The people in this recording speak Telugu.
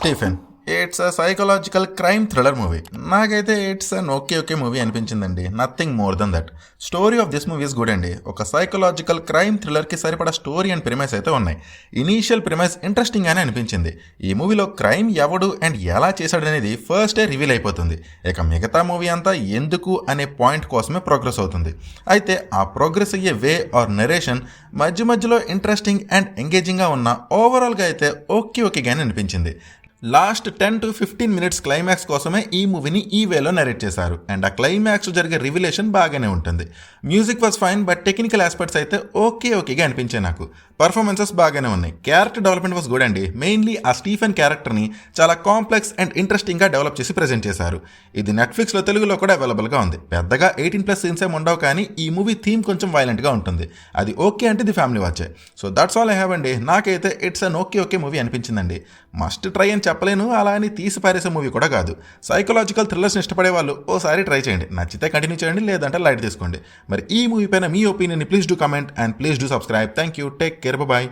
Stephen. It's a psychological crime thriller movie. నాకైతే ఇట్స్ అన్ ఓకే మూవీ అనిపించిందండి. Nothing more than that. Story of this movie is good అండి. ఒక సైకలాజికల్ క్రైమ్ థ్రిల్లర్కి సరిపడా స్టోరీ అండ్ ప్రిమైస్ అయితే ఉన్నాయి. ఇనీషియల్ ప్రిమైస్ ఇంట్రెస్టింగ్ గానే అనిపించింది. ఈ మూవీలో క్రైమ్ ఎవడు అండ్ ఎలా చేశాడు అనేది ఫస్ట్ డే రివీల్ అయిపోతుంది. ఇక మిగతా మూవీ అంతా ఎందుకు అనే పాయింట్ కోసమే ప్రోగ్రెస్ అవుతుంది. అయితే ఆ ప్రోగ్రెస్ అయ్యే వే ఆర్ నెరేషన్ మధ్య మధ్యలో ఇంట్రెస్టింగ్ అండ్ ఎంగేజింగ్గా ఉన్న ఓవరాల్గా అయితే ఓకేగానే అనిపించింది. లాస్ట్ 10 to 15 మినిట్స్ క్లైమాక్స్ కోసమే ఈ మూవీని ఈ వేలో నరేట్ చేశారు. అండ్ ఆ క్లైమాక్స్ జరిగే రివిలేషన్ బాగానే ఉంటుంది. Music was fine, but technical aspects అయితే ఓకేగా అనిపించాయి నాకు. పర్ఫార్మెన్సెస్ బాగానే ఉన్నాయి. క్యారెక్టర్ డెవలప్మెంట్ వాజ్ గుడ్ అండి. మెయిన్లీ ఆ స్టీఫెన్ క్యారెక్టర్ని చాలా కాంప్లెక్స్ అండ్ ఇంట్రెస్టింగ్గా డెవలప్ చేసి ప్రెజెంట్ చేశారు. ఇది నెట్ఫ్లిక్స్లో తెలుగులో కూడా అవైలబుల్గా ఉంది. పెద్దగా 18+ సీన్స్ ఏమి ఉండవు, కానీ ఈ మూవీ థీమ్ కొంచెం వైలెంట్గా ఉంటుంది. అది ఓకే అంటే ది ఫ్యామిలీ వాచే. So that's all I have అండి. నాకైతే ఇట్స్ అన్ ఓకే మూవీ అనిపించిందండి. మస్ట్ ట్రై అని చెప్పలేను, అలా అని తీసి పారేసే మూవీ కూడా కాదు. సైకలాజికల్ థ్రిల్లర్స్ని ఇష్టపడే వాళ్ళు ఓసారి ట్రై చేయండి. నచ్చితే కంటిన్యూ చేయండి, లేదంటే లైట్ తీసుకోండి. మరి ఈ మూవీ పైన మీ opinion please do comment and please do subscribe. Thank you. Take care. Bye.